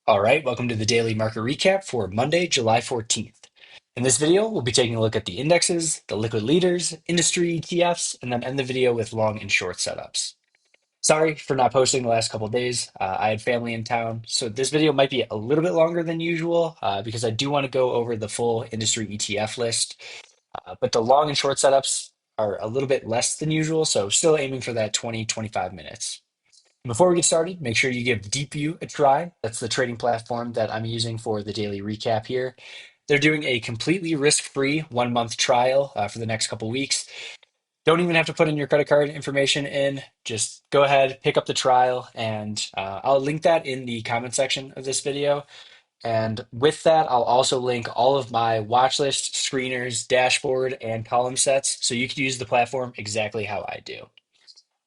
All right, welcome to the daily market recap for Monday, July 14th. In this video, we'll be taking a look at the indexes, the liquid leaders, industry ETFs, and then end the video with long and short setups. Sorry for not posting the last couple of days. I had family in town, so this video might be a little bit longer than usual because I do want to go over the full industry ETF list. But the long and short setups are a little bit less than usual, so still aiming for that 20-25 minutes. Before we get started, make sure you give Deepvue a try. That's the trading platform that I'm using for the daily recap here. They're doing a completely risk-free 1 month trial for the next couple weeks. Don't even have to put in your credit card information in. Just go ahead, pick up the trial, and I'll link that in the comment section of this video. And with that, I'll also link all of my watch list, screeners, dashboard, and column sets so you can use the platform exactly how I do.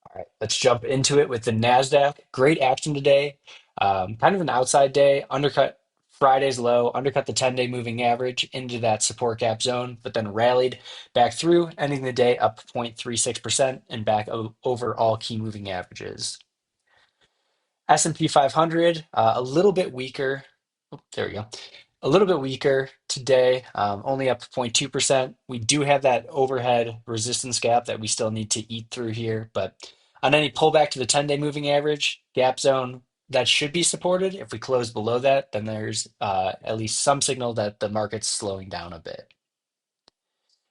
All right, let's jump into it with the NASDAQ. Great action today. Kind of an outside day, undercut Friday's low, undercut the 10-day moving average into that support gap zone, but then rallied back through, ending the day up 0.36% and back over all key moving averages. S&P 500, a little bit weaker. Oh, there we go. A little bit weaker today, only up 0.2%. We do have that overhead resistance gap that we still need to eat through here, but on any pullback to the 10-day moving average gap zone, that should be supported. If we close below that, then there's at least some signal that the market's slowing down a bit.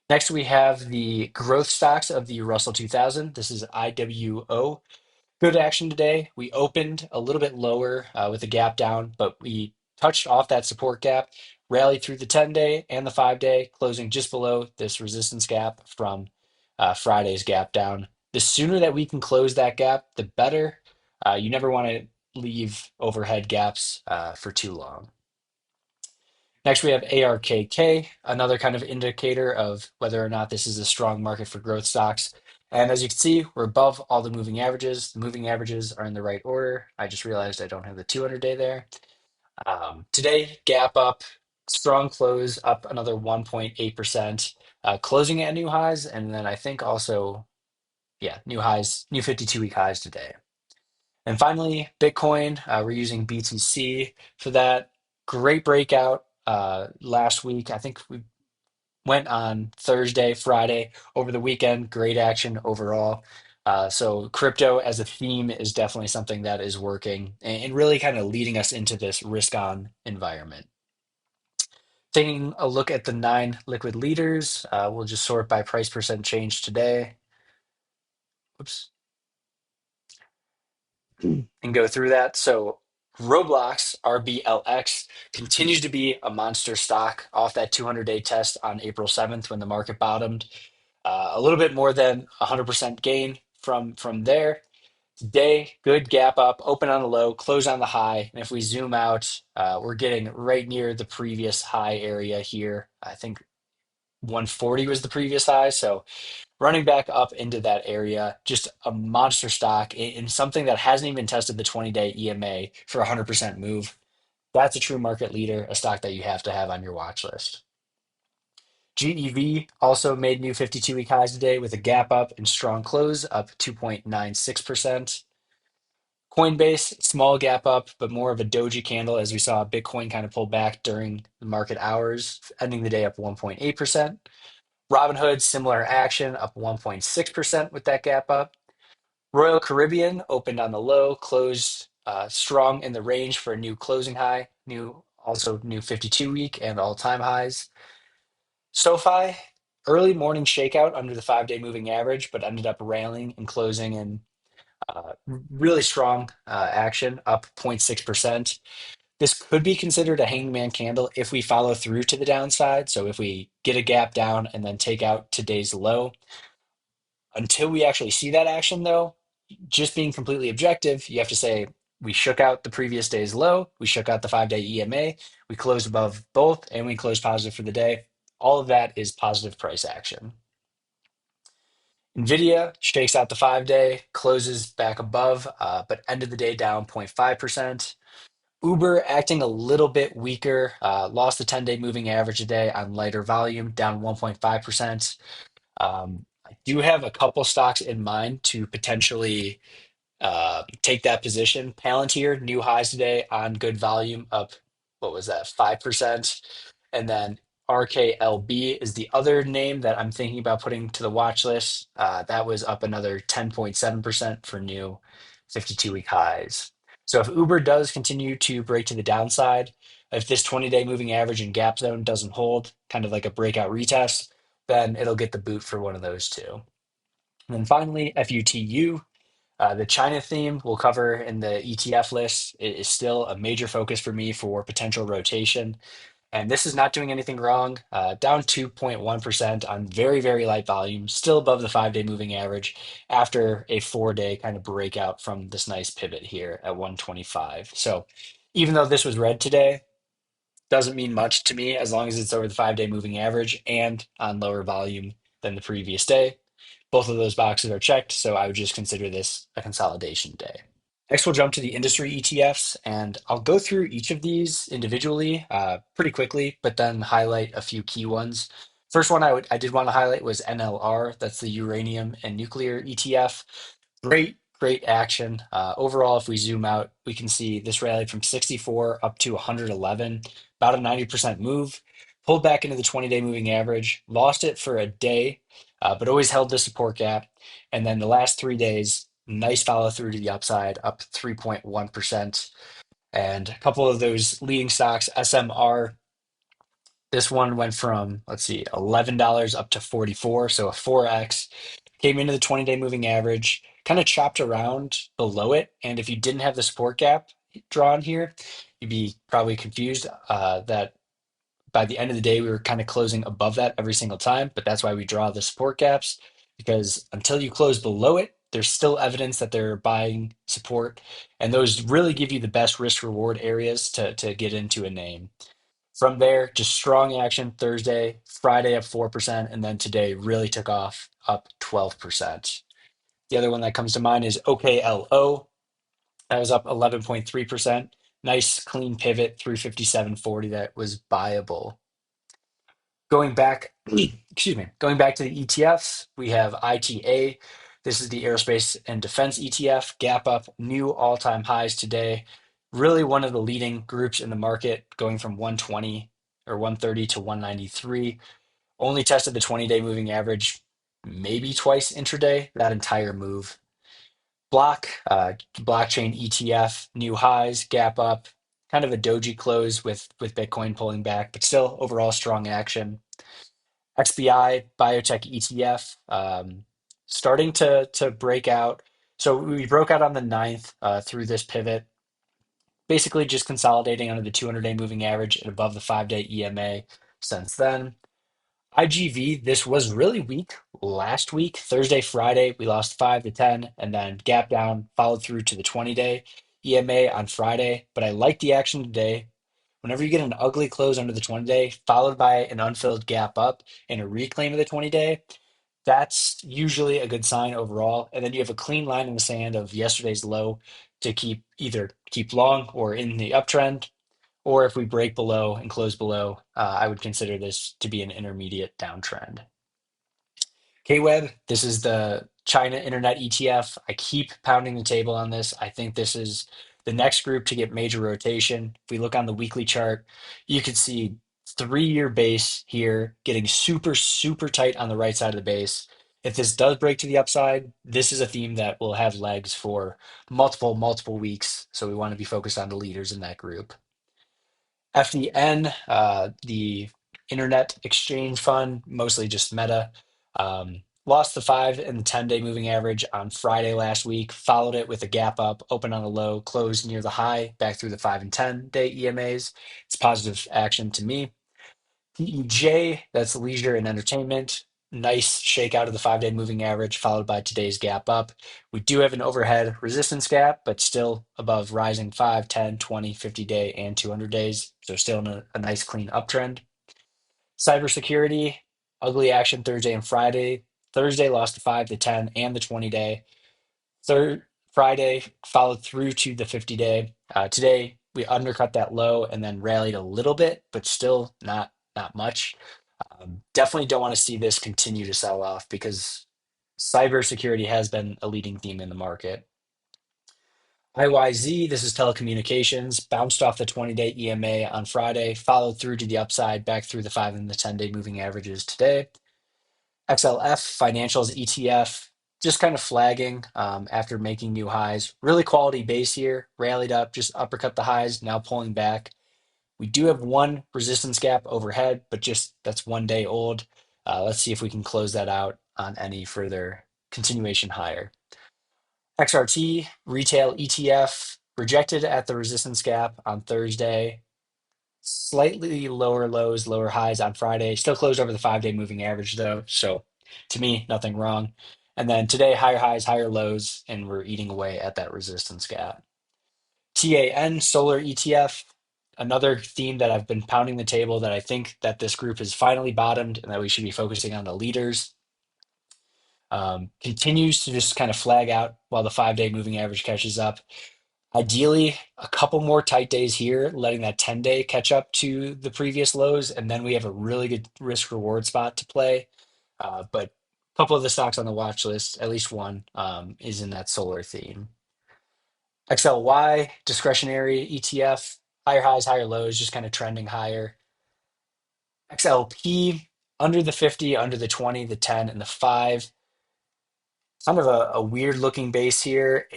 Next, we have the growth stocks of the Russell 2000. This is IWO. Good action today. We opened a little bit lower with a gap down, but we touched off that support gap, rallied through the 10-day and the 5-day, closing just below this resistance gap from Friday's gap down. The sooner that we can close that gap, the better. You never want to leave overhead gaps for too long. Next, we have ARKK, another kind of indicator of whether or not this is a strong market for growth stocks. And as you can see, we're above all the moving averages. The moving averages are in the right order. I just realized I don't have the 200-day there. Today, gap up, strong close, up another 1.8%, closing at new highs. And then I think also, yeah, new highs, new 52-week highs today. And finally, Bitcoin, we're using BTC for that. Great breakout last week. I think we went on Thursday, Friday, over the weekend. Great action overall. So crypto as a theme is definitely something that is working and really kind of leading us into this risk-on environment. Taking a look at the 9 liquid leaders, we'll just sort by price percent change today. Oops. And go through that. So Roblox, RBLX, continues to be a monster stock off that 200-day test on April 7th when the market bottomed. A little bit more than 100% gain from there. Today, good gap up, open on the low, close on the high. And if we zoom out, we're getting right near the previous high area here. I think 140 was the previous high. So running back up into that area, just a monster stock in something that hasn't even tested the 20-day EMA for a 100% move. That's a true market leader, a stock that you have to have on your watch list. GEV also made new 52-week highs today with a gap up and strong close, up 2.96%. Coinbase, small gap up, but more of a doji candle as we saw Bitcoin kind of pull back during the market hours, ending the day up 1.8%. Robinhood, similar action, up 1.6% with that gap up. Royal Caribbean opened on the low, closed strong in the range for a new closing high, also new 52-week and all-time highs. SoFi, early morning shakeout under the 5-day moving average, but ended up railing and closing in really strong action, up 0.6%. This could be considered a hangman candle if we follow through to the downside. So if we get a gap down and then take out today's low, until we actually see that action though, just being completely objective, you have to say we shook out the previous day's low, we shook out the 5-day EMA, we closed above both, and we closed positive for the day. All of that is positive price action. NVIDIA shakes out the 5-day, closes back above, but ended the day down 0.5%. Uber acting a little bit weaker, lost the 10-day moving average today on lighter volume, down 1.5%. I do have a couple stocks in mind to potentially take that position. Palantir, new highs today on good volume, up, what was that, 5%. And then RKLB is the other name that I'm thinking about putting to the watch list. That was up another 10.7% for new 52-week highs. So if Uber does continue to break to the downside, if this 20-day moving average and gap zone doesn't hold, kind of like a breakout retest, then it'll get the boot for one of those two. And then finally, FUTU. The China theme we'll cover in the ETF list is still a major focus for me for potential rotation. And this is not doing anything wrong. Down 2.1% on very, very light volume, still above the 5-day moving average after a 4-day kind of breakout from this nice pivot here at 125. So even though this was red today, doesn't mean much to me as long as it's over the 5-day moving average and on lower volume than the previous day. Both of those boxes are checked, so I would just consider this a consolidation day. Next, we'll jump to the industry ETFs, and I'll go through each of these individually pretty quickly, but then highlight a few key ones. First one I did want to highlight was NLR. That's the uranium and nuclear ETF. Great action. Overall, if we zoom out, we can see this rallied from 64 up to 111, about a 90% move. Pulled back into the 20-day moving average, lost it for a day, but always held the support gap. And then the last 3 days, nice follow through to the upside, up 3.1%. And a couple of those leading stocks, SMR, this one went from, let's see, $11 up to 44, so a 4x. Came into the 20-day moving average, kind of chopped around below it. And if you didn't have the support gap drawn here, you'd be probably confused that by the end of the day, we were kind of closing above that every single time, but that's why we draw the support gaps, because until you close below it, there's still evidence that they're buying support, and those really give you the best risk reward areas to get into a name. From there, just strong action Thursday, Friday up 4%, and then today really took off up 12%. The other one that comes to mind is OKLO. That was up 11.3%. Nice clean pivot through 57.40 that was buyable. Going back, excuse me, going back to the ETFs, we have ITA. This is the aerospace and defense ETF, gap up, new all-time highs today. Really one of the leading groups in the market, going from 120 or 130 to 193. Only tested the 20-day moving average maybe twice intraday, that entire move. Blockchain ETF, new highs, gap up, kind of a doji close with Bitcoin pulling back, but still overall strong action. XBI biotech ETF starting to break out. So we broke out on the 9th through this pivot, basically just consolidating under the 200-day moving average and above the 5-day EMA since then. IGV, this was really weak last week. Thursday, Friday, we lost 5 to 10 and then gap down, followed through to the 20-day EMA on Friday. But I like the action today. Whenever you get an ugly close under the 20-day, followed by an unfilled gap up and a reclaim of the 20-day, that's usually a good sign overall. And then you have a clean line in the sand of yesterday's low to keep long or in the uptrend. Or if we break below and close below, I would consider this to be an intermediate downtrend. KWEB, this is the China Internet ETF. I keep pounding the table on this. I think this is the next group to get major rotation. If we look on the weekly chart, you can see 3-year base here getting super, super tight on the right side of the base. If this does break to the upside, this is a theme that will have legs for multiple weeks. So we want to be focused on the leaders in that group. FDN, the Internet Exchange Fund, mostly just Meta, lost the 5 and the 10-day moving average on Friday last week, followed it with a gap up, open on a low, closed near the high, back through the 5 and 10-day EMAs. It's positive action to me. TEJ, that's leisure and entertainment. Nice shake out of the 5-day moving average, followed by today's gap up. We do have an overhead resistance gap, but still above rising 5, 10, 20, 50-day, and 200 days. So still in a nice clean uptrend. Cybersecurity, ugly action Thursday and Friday. Thursday lost the 5, the 10, and the 20-day. Friday followed through to the 50-day. Today we undercut that low and then rallied a little bit, but still not much. Definitely don't want to see this continue to sell off because cybersecurity has been a leading theme in the market. IYZ, this is telecommunications, bounced off the 20-day EMA on Friday, followed through to the upside, back through the 5 and the 10-day moving averages today. XLF, financials ETF, just kind of flagging after making new highs. Really quality base here, rallied up, just uppercut the highs, now pulling back. We do have one resistance gap overhead, but just that's 1 day old. Let's see if we can close that out on any further continuation higher. XRT, retail ETF, rejected at the resistance gap on Thursday. Slightly lower lows, lower highs on Friday. Still closed over the 5-day moving average, though. So to me, nothing wrong. And then today, higher highs, higher lows, and we're eating away at that resistance gap. TAN, solar ETF, another theme that I've been pounding the table that I think that this group has finally bottomed and that we should be focusing on the leaders. Continues to just kind of flag out while the 5-day moving average catches up. Ideally, a couple more tight days here, letting that 10-day catch up to the previous lows, and then we have a really good risk reward spot to play. But a couple of the stocks on the watch list, at least one, is in that solar theme. XLY, discretionary ETF, higher highs, higher lows, just kind of trending higher. XLP, under the 50, under the 20, the 10, and the 5. Kind of a weird looking base here.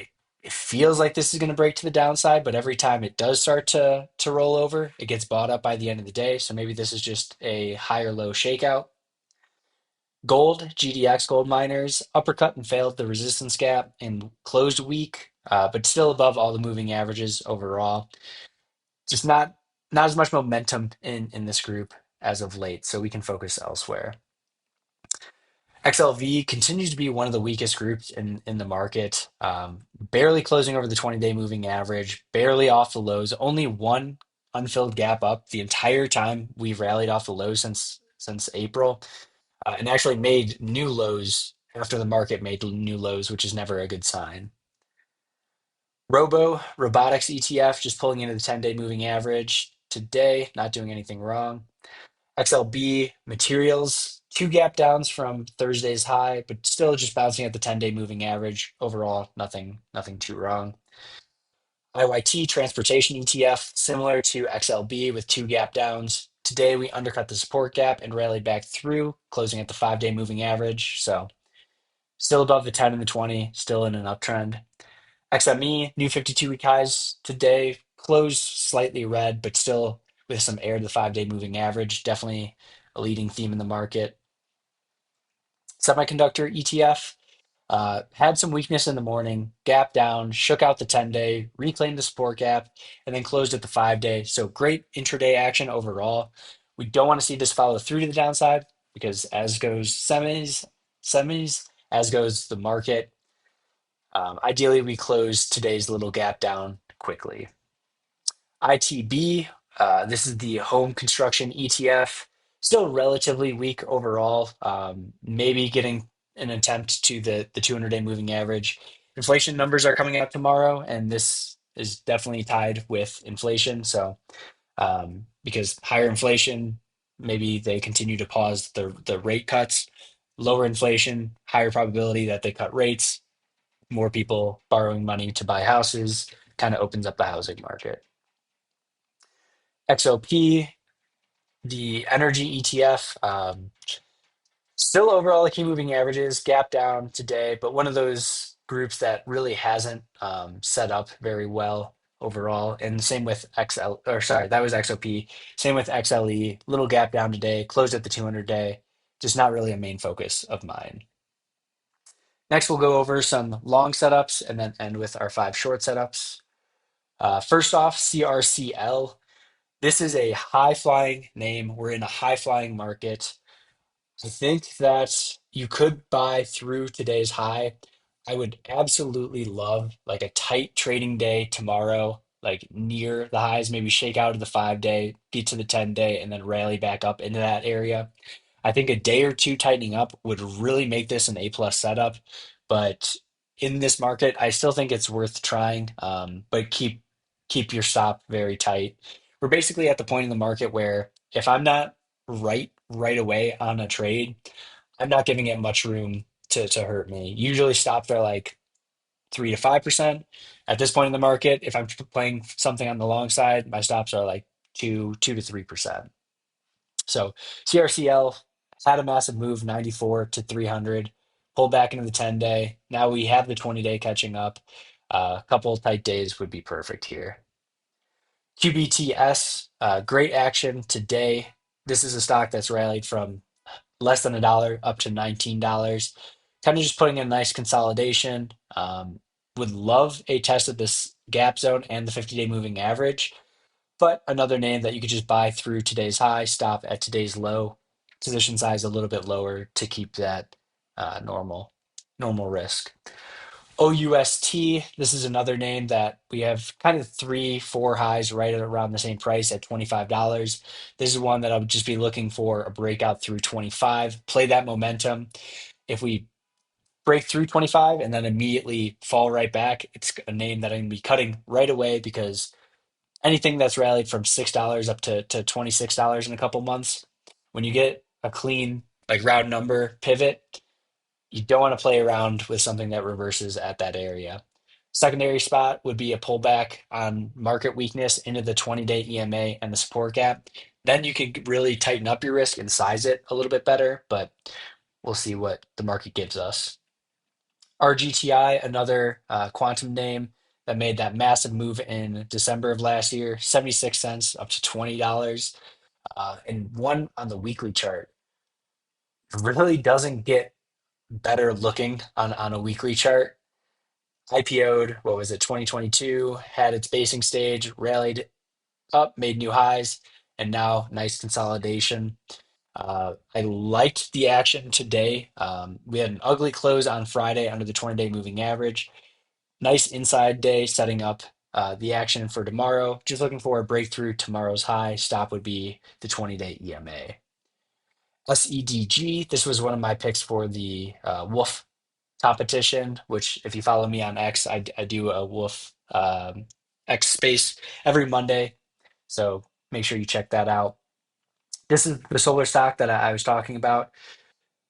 It feels like this is going to break to the downside, but every time it does start to roll over, it gets bought up by the end of the day. So maybe this is just a higher low shakeout. Gold, GDX gold miners, uppercut and failed the resistance gap and closed weak, but still above all the moving averages overall. Just not as much momentum in this group as of late, so we can focus elsewhere. XLV continues to be one of the weakest groups in the market, barely closing over the 20-day moving average, barely off the lows, only one unfilled gap up the entire time we've rallied off the lows since April, and actually made new lows after the market made new lows, which is never a good sign. Robotics ETF just pulling into the 10-day moving average today, not doing anything wrong. XLB materials, two gap downs from Thursday's high, but still just bouncing at the 10-day moving average. Overall, nothing too wrong. IYT transportation ETF, similar to XLB with two gap downs. Today we undercut the support gap and rallied back through, closing at the 5-day moving average. So still above the 10 and the 20, still in an uptrend. XME, new 52-week highs today, closed slightly red, but still with some air to the 5-day moving average. Definitely a leading theme in the market. Semiconductor ETF had some weakness in the morning, gap down, shook out the 10-day, reclaimed the support gap, and then closed at the 5-day. So great intraday action overall. We don't want to see this follow through to the downside because as goes semis, as goes the market. Ideally, we close today's little gap down quickly. ITB, this is the home construction ETF, still relatively weak overall, maybe getting an attempt to the 200-day moving average. Inflation numbers are coming out tomorrow, and this is definitely tied with inflation. So, because higher inflation, maybe they continue to pause the rate cuts. Lower inflation, higher probability that they cut rates, more people borrowing money to buy houses, kind of opens up the housing market. XOP, the energy ETF, still overall the key moving averages, gap down today, but one of those groups that really hasn't set up very well overall. And same with XL, or sorry, that was XOP. Same with XLE, little gap down today, closed at the 200-day, just not really a main focus of mine. Next, we'll go over some long setups and then end with our 5 short setups. First off, CRCL. This is a high flying name. We're in a high flying market. I think that you could buy through today's high. I would absolutely love like a tight trading day tomorrow, like near the highs, maybe shake out of the 5-day, get to the 10-day, and then rally back up into that area. I think a day or two tightening up would really make this an A plus setup. But in this market, I still think it's worth trying. But keep your stop very tight. We're basically at the point in the market where if I'm not right away on a trade, I'm not giving it much room to hurt me. Usually stops are like 3 to 5%. At this point in the market, if I'm playing something on the long side, my stops are like 2 to 3%. So CRCL had a massive move, 94 to 300, pulled back into the 10-day. Now we have the 20-day catching up. A couple of tight days would be perfect here. QBTS, great action today. This is a stock that's rallied from less than $1 up to $19. Kind of just putting in a nice consolidation. Would love a test of this gap zone and the 50-day moving average, but another name that you could just buy through today's high, stop at today's low, position size a little bit lower to keep that normal risk. OUST, this is another name that we have kind of 3, 4 highs right around the same price at $25. This is one that I would just be looking for a breakout through 25, play that momentum. If we break through 25 and then immediately fall right back, it's a name that I'm going to be cutting right away because anything that's rallied from $6 up to $26 in a couple months, when you get a clean, like round number pivot, you don't want to play around with something that reverses at that area. Secondary spot would be a pullback on market weakness into the 20-day EMA and the support gap. Then you could really tighten up your risk and size it a little bit better, but we'll see what the market gives us. RGTI, another quantum name that made that massive move in December of last year, 76 cents up to $20. And one on the weekly chart really doesn't get better looking on a weekly chart. IPO'd, what was it, 2022, had its basing stage, rallied up, made new highs, and now nice consolidation. I liked the action today. We had an ugly close on Friday under the 20-day moving average. Nice inside day setting up the action for tomorrow. Just looking for a breakthrough tomorrow's high. Stop would be the 20-day EMA. SEDG, this was one of my picks for the Wolf competition, which if you follow me on X, I do a Wolf X space every Monday. So make sure you check that out. This is the solar stock that I was talking about.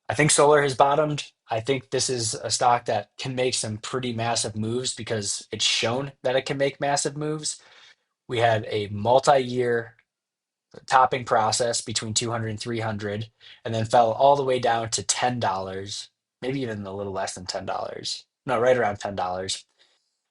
I think solar has bottomed. I think this is a stock that can make some pretty massive moves because it's shown that it can make massive moves. We had a multi-year topping process between 200 and 300, and then fell all the way down to $10, maybe even a little less than $10. No, right around $10.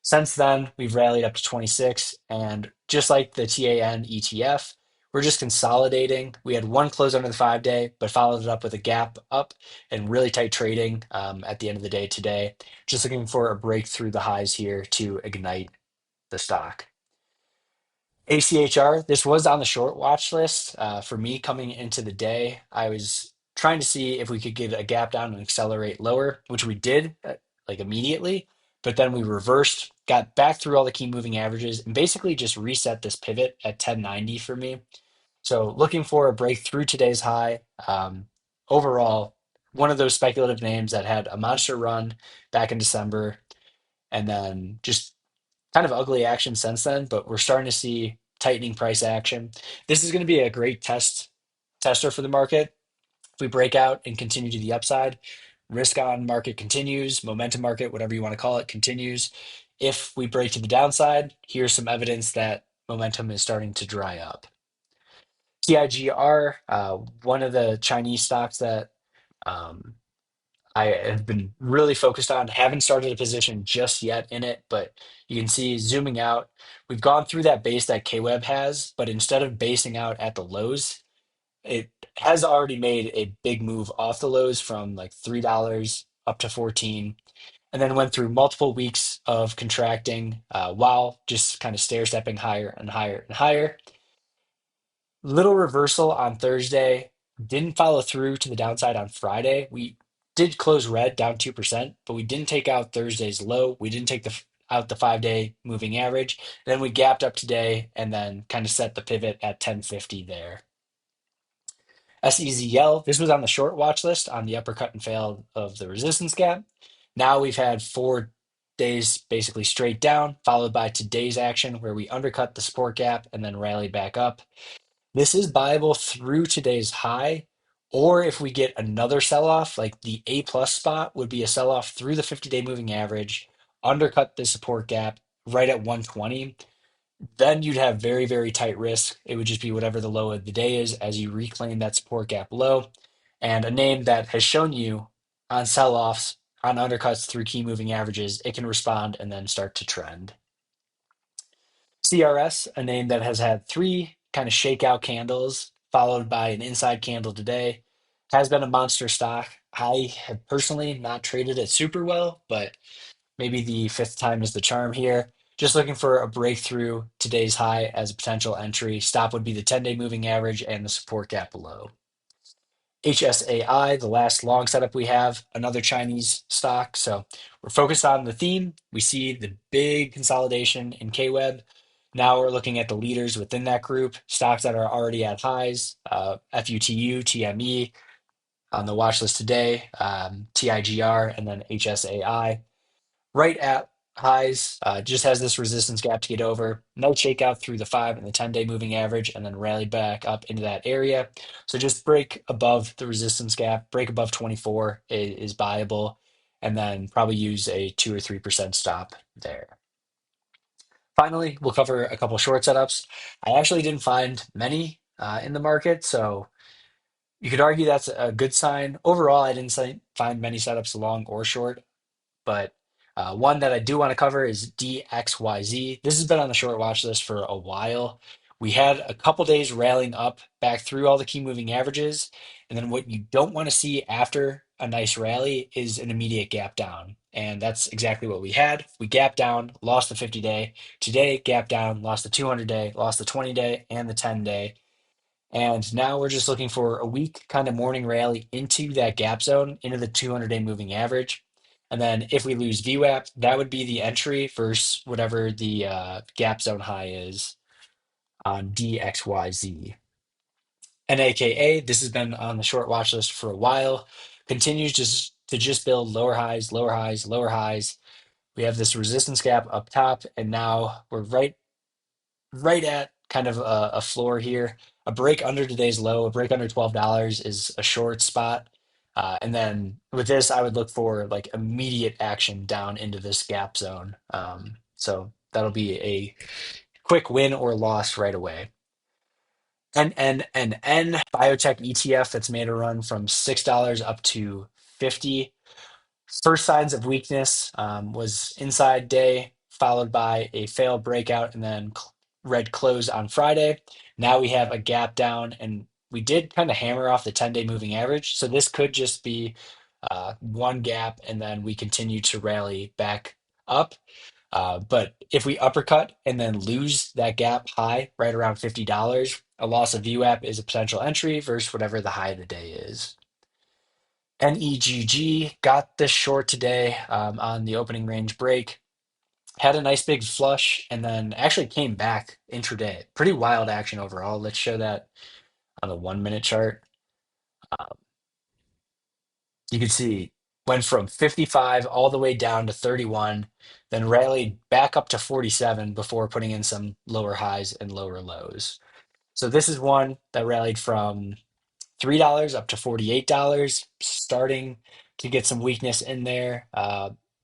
Since then, we've rallied up to 26, and just like the TAN ETF, we're just consolidating. We had one close under the 5-day, but followed it up with a gap up and really tight trading at the end of the day today. Just looking for a break through the highs here to ignite the stock. ACHR, this was on the short watch list for me coming into the day. I was trying to see if we could get a gap down and accelerate lower, which we did like immediately, but then we reversed, got back through all the key moving averages, and basically just reset this pivot at 1090 for me. So looking for a break through today's high. Overall, one of those speculative names that had a monster run back in December and then just kind of ugly action since then, but we're starting to see tightening price action. This is going to be a great tester for the market. If we break out and continue to the upside, risk on market continues, momentum market, whatever you want to call it, continues. If we break to the downside, here's some evidence that momentum is starting to dry up. TIGR, one of the Chinese stocks that um, I have been really focused on. Haven't started a position just yet in it, but you can see zooming out, we've gone through that base that KWEB has, but instead of basing out at the lows, it has already made a big move off the lows from like $3 up to 14, and then went through multiple weeks of contracting while just kind of stair stepping higher and higher and higher. Little reversal on Thursday. Didn't follow through to the downside on Friday. We did close red down 2%, but we didn't take out Thursday's low. We didn't take out the 5-day moving average. Then we gapped up today and then kind of set the pivot at 1050 there. SEZL, this was on the short watch list on the upper cut and fail of the resistance gap. Now we've had 4 days basically straight down, followed by today's action where we undercut the support gap and then rallied back up. This is buyable through today's high, or if we get another sell-off, like the A plus spot would be a sell-off through the 50-day moving average, undercut the support gap right at 120, then you'd have very, very tight risk. It would just be whatever the low of the day is as you reclaim that support gap low. And a name that has shown you on sell-offs, on undercuts through key moving averages, it can respond and then start to trend. CRS, a name that has had three kind of shakeout candles, followed by an inside candle today, has been a monster stock. I have personally not traded it super well, but maybe the fifth time is the charm here. Just looking for a breakthrough today's high as a potential entry. Stop would be the 10-day moving average and the support gap below. HSAI, the last long setup we have, another Chinese stock. So we're focused on the theme. We see the big consolidation in KWEB. Now we're looking at the leaders within that group, stocks that are already at highs, FUTU, TME on the watch list today, TIGR, and then HSAI right at highs, just has this resistance gap to get over. No shakeout through the 5 and the 10-day moving average, and then rallied back up into that area. So just break above the resistance gap, break above 24 is buyable, and then probably use a 2 or 3% stop there. Finally, we'll cover a couple short setups. I actually didn't find many in the market, so you could argue that's a good sign. Overall, I didn't find many setups long or short. But one that I do want to cover is DXYZ. This has been on the short watch list for a while. We had a couple days rallying up back through all the key moving averages. And then what you don't want to see after a nice rally is an immediate gap down. And that's exactly what we had. We gapped down, lost the 50-day. Today, gap down, lost the 200-day, lost the 20-day, and the 10-day. And now we're just looking for a weak kind of morning rally into that gap zone, into the 200-day moving average. And then if we lose VWAP, that would be the entry versus whatever the gap zone high is on DXYZ. NAKA, this has been on the short watch list for a while, continues to just build lower highs, lower highs, lower highs. We have this resistance gap up top, and now we're right at kind of a floor here. A break under today's low, a break under $12 is a short spot. And then with this, I would look for like immediate action down into this gap zone. So that'll be a quick win or loss right away. N biotech ETF that's made a run from $6 up to 50. First signs of weakness was inside day, followed by a failed breakout and then red close on Friday. Now we have a gap down, and we did kind of hammer off the 10-day moving average. So this could just be one gap, and then we continue to rally back up. But if we uppercut and then lose that gap high right around $50, a loss of VWAP is a potential entry versus whatever the high of the day is. NEGG got this short today on the opening range break. Had a nice big flush and then actually came back intraday. Pretty wild action overall. Let's show that on the 1 minute chart. Um, you can see went from 55 all the way down to 31, then rallied back up to 47 before putting in some lower highs and lower lows. So this is one that rallied from $3 up to $48, starting to get some weakness in there.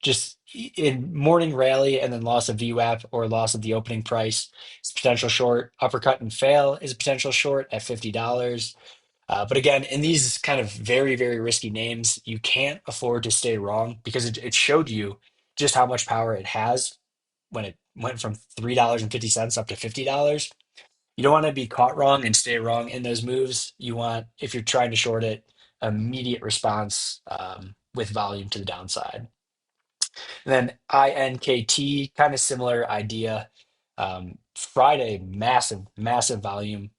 Just in morning rally and then loss of VWAP or loss of the opening price is potential short. Uppercut and fail is a potential short at $50. But again, in these kind of very, very risky names, you can't afford to stay wrong because it showed you just how much power it has when it went from $3.50 up to $50. You don't want to be caught wrong and stay wrong in those moves. You want, if you're trying to short it, immediate response with volume to the downside. And then INKT, kind of similar idea. Friday, massive, massive volume,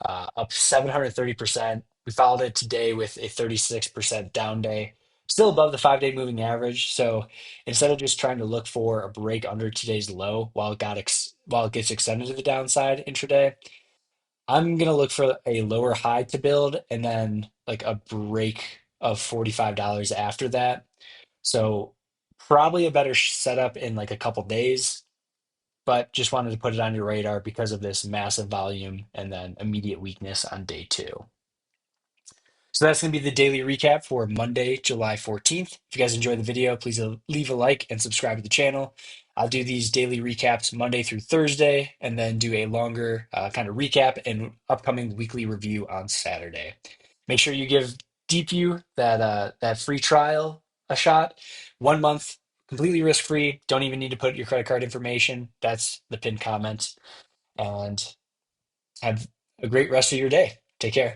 up 730%. We followed it today with a 36% down day, still above the 5-day moving average. So instead of just trying to look for a break under today's low while while it gets extended to the downside intraday, I'm gonna look for a lower high to build and then like a break of $45 after that. So probably a better setup in like a couple days, but just wanted to put it on your radar because of this massive volume and then immediate weakness on day two. So that's going to be the daily recap for Monday, July 14th. If you guys enjoyed the video, please leave a like and subscribe to the channel. I'll do these daily recaps Monday through Thursday and then do a longer kind of recap and upcoming weekly review on Saturday. Make sure you give Deepvue that free trial a shot. 1 month, completely risk-free. Don't even need to put your credit card information. That's the pinned comment. And have a great rest of your day. Take care.